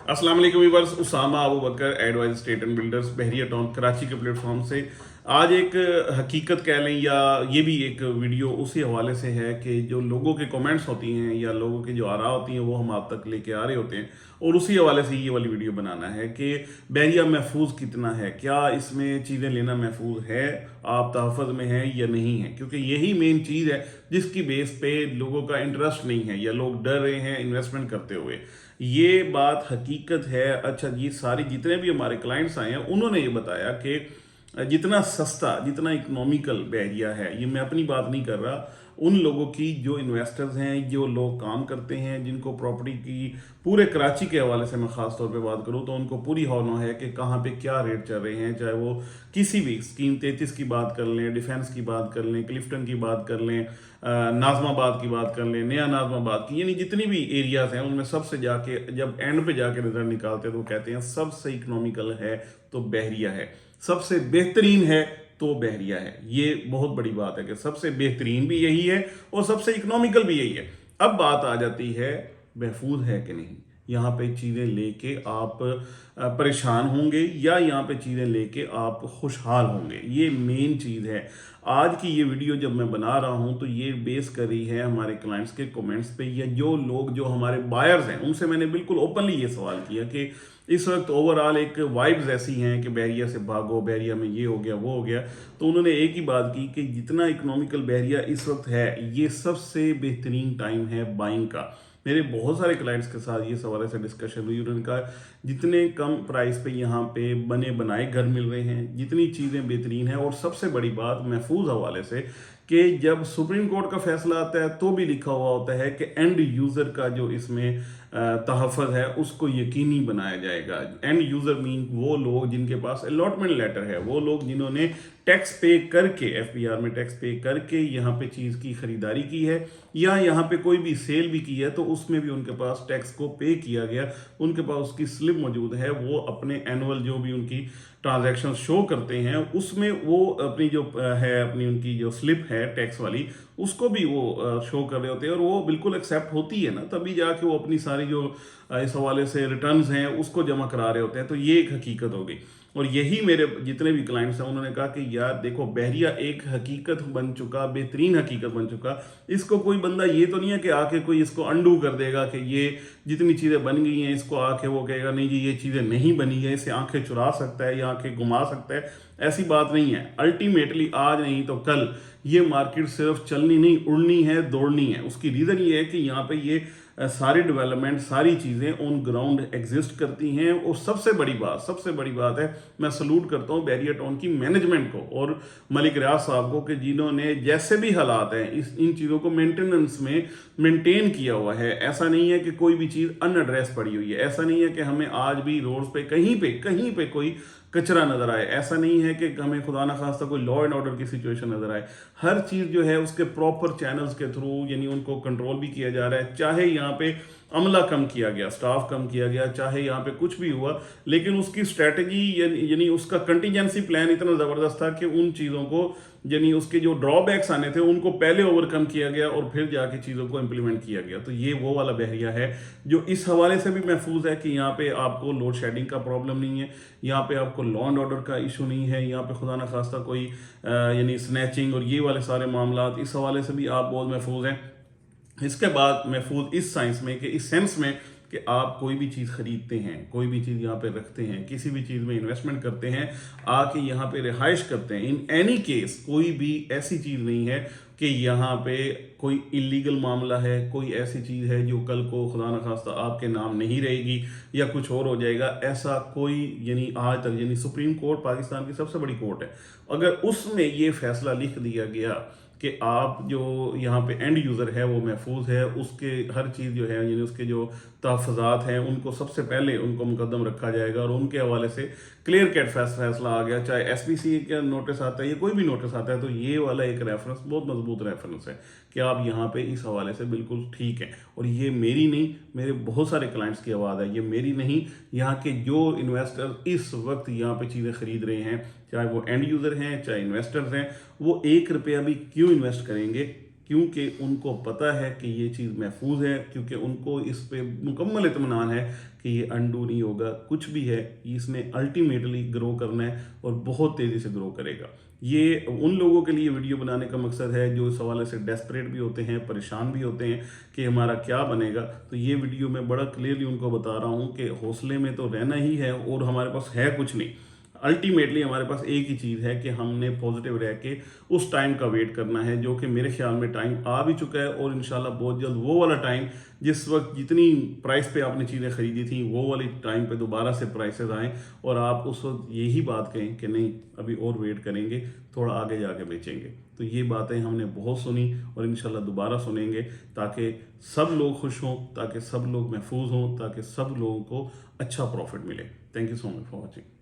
अस्सलाम वालेकुम viewers, Usama Abu Bakar advise state and builders Bahria Town Karachi के प्लेटफॉर्म से आज एक हकीकत कह लें या ये भी एक वीडियो उसी हवाले से है कि जो लोगों के कमेंट्स होती हैं या लोगों की जो आरा होती हैं वो हम आप तक लेके आ रहे होते हैं और उसी हवाले से ये वाली वीडियो बनाना है कि बहरिया महफूज कितना है, क्या इसमें चीज़ें लेना महफूज है, आप तहफ़्फ़ुज़ में हैं या नहीं है, क्योंकि यही मेन चीज़ है जिसकी बेस पे लोगों का इंटरेस्ट नहीं है या लोग डर रहे हैं इन्वेस्टमेंट करते हुए। ये बात हकीकत है। अच्छा, ये सारी जितने भी हमारे क्लाइंट्स आए हैं उन्होंने ये बताया कि जितना सस्ता, जितना इकोनॉमिकल बहरिया है, ये मैं अपनी बात नहीं कर रहा, उन लोगों की जो इन्वेस्टर्स हैं, जो लोग काम करते हैं, जिनको प्रॉपर्टी की पूरे कराची के हवाले से मैं ख़ास तौर पे बात करूं तो उनको पूरी हौला है कि कहाँ पे क्या रेट चल रहे हैं, चाहे वो किसी भी स्कीम 33 की बात कर लें, डिफेंस की बात कर लें, क्लिफ्टन की बात कर लें, नाजमाबाद की बात कर लें, नया नाजमाबाद की, यानी जितनी भी एरियाज़ हैं उनमें सबसे जाके जब एंड पे जाके रिजल्ट निकालते हैं तो वो कहते हैं सबसे इकोनॉमिकल है तो बहरिया है, सबसे बेहतरीन है तो बहरिया है। ये बहुत बड़ी बात है कि सबसे बेहतरीन भी यही है और सबसे इकोनॉमिकल भी यही है। अब बात आ जाती है महफूज है कि नहीं, यहाँ पे चीज़ें लेके आप परेशान होंगे या यहाँ पे चीज़ें लेके आप खुशहाल होंगे, ये मेन चीज़ है। आज की ये वीडियो जब मैं बना रहा हूँ तो ये बेस कर रही है हमारे क्लाइंट्स के कमेंट्स पे, या जो लोग जो हमारे बायर्स हैं उनसे मैंने बिल्कुल ओपनली ये सवाल किया कि इस वक्त ओवरऑल एक वाइब्स ऐसी हैं कि बहरिया से भागो, बहरिया में ये हो गया वो हो गया। तो उन्होंने एक ही बात की कि जितना इकोनॉमिकल बहरिया इस वक्त है, ये सबसे बेहतरीन टाइम है बाइंग का। मेरे बहुत सारे क्लाइंट्स के साथ ये सवाल से डिस्कशन हुई, उन्होंने कहा जितने कम प्राइस पे यहाँ पे बने बनाए घर मिल रहे हैं, जितनी चीज़ें बेहतरीन हैं, और सबसे बड़ी बात महफूज हवाले से कि जब सुप्रीम कोर्ट का फैसला आता है तो भी लिखा हुआ होता है कि एंड यूज़र का जो इसमें तहफ़्फ़ुज़ है उसको यकीनी बनाया जाएगा। एंड यूज़र मीन वो लोग जिनके पास अलॉटमेंट लेटर है, वो लोग जिन्होंने टैक्स पे करके, एफपीआर में टैक्स पे करके यहाँ पे चीज़ की ख़रीदारी की है या यहाँ पे कोई भी सेल भी की है तो उसमें भी उनके पास टैक्स को पे किया गया, उनके पास उसकी स्लिप मौजूद है, वो अपने एनुअल जो भी उनकी ट्रांजैक्शन शो करते हैं उसमें वो अपनी जो है अपनी उनकी जो स्लिप है टैक्स वाली उसको भी वो शो कर रहे होते हैं और वो बिल्कुल एक्सेप्ट होती है ना, तभी जाके वो अपनी सारी जो इस हवाले से रिटर्न्स हैं उसको जमा करा रहे होते हैं। तो ये एक हकीकत हो गई और यही मेरे जितने भी क्लाइंट्स हैं उन्होंने कहा कि यार देखो बहरिया एक हकीकत बन चुका, बेहतरीन हकीकत बन चुका, इसको कोई बंदा ये तो नहीं है कि आके कोई इसको अंडू कर देगा कि ये जितनी चीज़ें बन गई हैं इसको आके वो कहेगा नहीं जी ये चीज़ें नहीं बनी है, इसे आंखें चुरा सकता है या आंखें घुमा सकता है। ऐसी बात नहीं है। अल्टीमेटली आज नहीं तो कल ये मार्केट सिर्फ चलनी नहीं, उड़नी है, दौड़नी है। उसकी रीज़न ये है कि यहाँ पे ये सारी डेवलपमेंट, सारी चीज़ें ऑन ग्राउंड एग्जिस्ट करती हैं। और सबसे बड़ी बात है, मैं सलूट करता हूँ बहरिया टाउन की मैनेजमेंट को और मलिक रियाज साहब को कि जिन्होंने जैसे भी हालात हैं इन चीज़ों को मेंटेनेंस में मेंटेन किया हुआ है। ऐसा नहीं है कि कोई भी चीज़ अनएड्रेस पड़ी हुई है, ऐसा नहीं है कि हमें आज भी रोड्स पे कहीं पे कोई कचरा नजर आए, ऐसा नहीं है कि हमें खुदा ना खास्ता कोई लॉ एंड ऑर्डर की सिचुएशन नजर आए। हर चीज़ जो है उसके प्रॉपर चैनल्स के थ्रू यानी उनको कंट्रोल भी किया जा रहा है। चाहे यहाँ पे अमला कम किया गया, स्टाफ कम किया गया, चाहे यहाँ पे कुछ भी हुआ, लेकिन उसकी स्ट्रेटजी यानी उसका कंटीजेंसी प्लान इतना ज़बरदस्त था कि उन चीज़ों को यानी उसके जो ड्रॉबैक्स आने थे उनको पहले ओवरकम किया गया और फिर जाके चीज़ों को इम्प्लीमेंट किया गया। तो ये वो वाला बहरिया है जो इस हवाले से भी महफूज है कि यहाँ पे आपको लोड शेडिंग का प्रॉब्लम नहीं है, यहाँ पे आपको लॉ एंड ऑर्डर का इशू नहीं है, यहाँ पे खुदा ना खास्ता कोई यानी स्नैचिंग और ये वाले सारे मामला, इस हवाले से भी आप बहुत महफूज हैं। इसके बाद महफूज इस साइंस में कि इस सेंस में कि आप कोई भी चीज़ खरीदते हैं, कोई भी चीज़ यहाँ पे रखते हैं, किसी भी चीज़ में इन्वेस्टमेंट करते हैं, आके यहाँ पे रिहाइश करते हैं, इन एनी केस कोई भी ऐसी चीज़ नहीं है कि यहाँ पे कोई इलीगल मामला है, कोई ऐसी चीज़ है जो कल को खुदा न खास्ता आपके नाम नहीं रहेगी या कुछ और हो जाएगा। ऐसा कोई यानी आज तक यानी सुप्रीम कोर्ट पाकिस्तान की सबसे बड़ी कोर्ट है, अगर उसमें ये फैसला लिख दिया गया कि आप जो यहाँ पे एंड यूज़र है वो महफूज है, उसके हर चीज़ जो है यानी उसके जो तहफ़्फ़ुज़ात हैं उनको सबसे पहले उनको मुकद्दम रखा जाएगा और उनके हवाले से क्लियर कैट फैसला आ गया, चाहे एसपीसी का नोटिस आता है या कोई भी नोटिस आता है, तो ये वाला एक रेफरेंस बहुत मजबूत रेफरेंस है कि आप यहाँ पे इस हवाले से बिल्कुल ठीक है। और ये मेरी नहीं, मेरे बहुत सारे क्लाइंट्स की आवाज़ है, ये मेरी नहीं, यहाँ के जो इन्वेस्टर इस वक्त यहाँ पे चीज़ें खरीद रहे हैं, चाहे वो एंड यूज़र हैं चाहे इन्वेस्टर्स हैं, वो 1 रुपया भी क्यों इन्वेस्ट करेंगे کیونکہ ان کو پتہ ہے کہ یہ چیز محفوظ ہے، کیونکہ ان کو اس پہ مکمل اطمینان ہے کہ یہ انڈو نہیں ہوگا، کچھ بھی ہے اس نے الٹیمیٹلی گرو کرنا ہے اور بہت تیزی سے گرو کرے گا۔ یہ ان لوگوں کے لیے ویڈیو بنانے کا مقصد ہے جو اس حوالے سے ڈیسپریٹ بھی ہوتے ہیں، پریشان بھی ہوتے ہیں کہ ہمارا کیا بنے گا۔ تو یہ ویڈیو میں بڑا کلیئرلی ان کو بتا رہا ہوں کہ حوصلے میں تو رہنا ہی ہے، اور ہمارے پاس ہے کچھ نہیں، الٹیمیٹلی ہمارے پاس ایک ہی چیز ہے کہ ہم نے پازیٹیو رہ کے اس ٹائم کا ویٹ کرنا ہے، جو کہ میرے خیال میں ٹائم آ بھی چکا ہے، اور انشاءاللہ بہت جلد وہ والا ٹائم جس وقت جتنی پرائس پہ آپ نے چیزیں خریدی تھیں وہ والی ٹائم پہ دوبارہ سے پرائسز آئیں، اور آپ اس وقت یہی بات کہیں کہ نہیں ابھی اور ویٹ کریں گے، تھوڑا آگے جا کے بیچیں گے۔ تو یہ باتیں ہم نے بہت سنی اور انشاءاللہ دوبارہ سنیں گے، تاکہ سب لوگ خوش ہوں، تاکہ سب لوگ محفوظ ہوں، تاکہ سب لوگوں کو اچھا پروفٹ ملے۔ Thank you so much for watching.